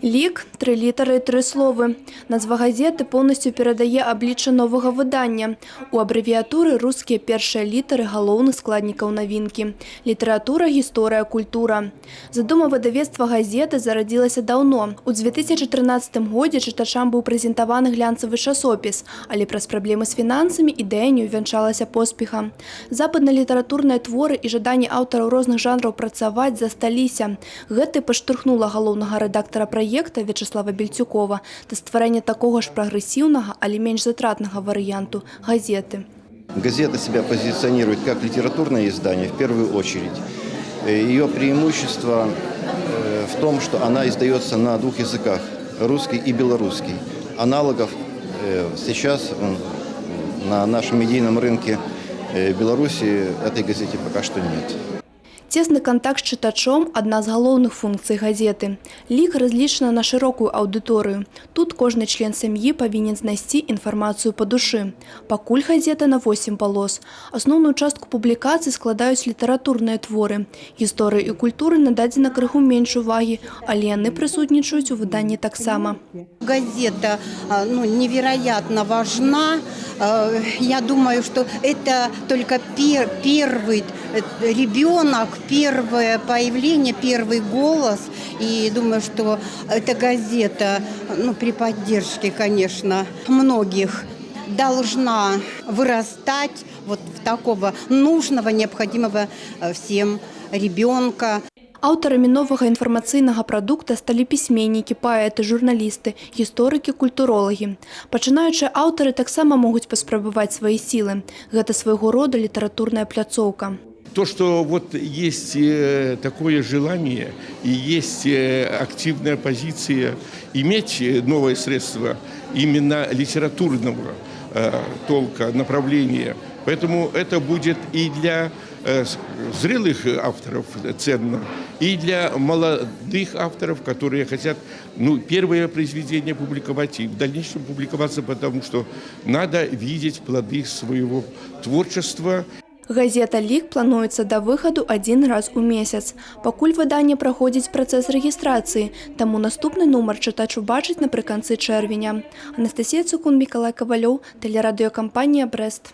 Лік, 3 літери і 3 слови. Назва газети повністю передає обличчя нового видання. У абревіатуры рускія першыя літары галоўных складнікаў навінкі. Літаратура, гісторыя, культура. Задума выдавецтва газеты зарадзілася даўно. У 2013 годзе чытачам быў прэзентаваны глянцавы часопіс, але праз праблемы з фінансамі ідэя не ўвянчалася поспехам. Западна-літаратурныя творы і жаданні аўтараў розных жанраў працаваць засталіся. Гэта падштурхнула галоўнага рэдактара праекта Вячеслава Бельцюкова да стварэння такога ж прагрэсіўнага, але менш затратнага варыянту – газеты. Газета себя позиционирует как литературное издание в первую очередь. Ее преимущество в том, что она издается на 2 языках – русский и белорусский. Аналогов сейчас на нашем медийном рынке Беларуси этой газете пока что нет. Цесны кантакт з чытачом – адна з галоўных функцый газеты. Лік разлічана на шырокую аўдыторыю. Тут кожны член сям'і павінен знайсці інфармацыю па душы. Пакуль газета на 8 палос. Асноўную частку публікацый складаюць літаратурныя творы. Гісторыі і культуры нададзена крыху менш увагі, але яны прысутнічаюць у выданні таксама. Газета невероятно важна. Я думаю, что это только первый ребенок, первое появление, первый голос. И думаю, что эта газета, при поддержке, конечно, многих, должна вырастать вот в такого нужного, необходимого всем ребенка. Аўтарамі новага інфармацыйнага прадукта сталі пісьменнікі, паэты, журналісты, гісторыкі, культуролагі. Пачынаючыя аўтары таксама могуць паспрабаваць свае сілы. Гэта свайго рода літаратурная пляцоўка. То, что вот есть такое желание и есть активная позиция иметь новое средство именно литературного толка, направления. Поэтому это будет и для зрелых авторов ценно, и для молодых авторов, которые хотят первое произведение публиковать и в дальнейшем публиковаться, потому что надо видеть плоды своего творчества. Газета «Лік» плануецца да выхаду 1 раз у месяц. Пакуль выданне праходзіць працэс рэгістрацыі, таму наступны нумар чытач убачыць напрыканцы чэрвеня. Анастасія Цукун, Мікалай Кавалёў, тэлерадыёкампанія «Брэст».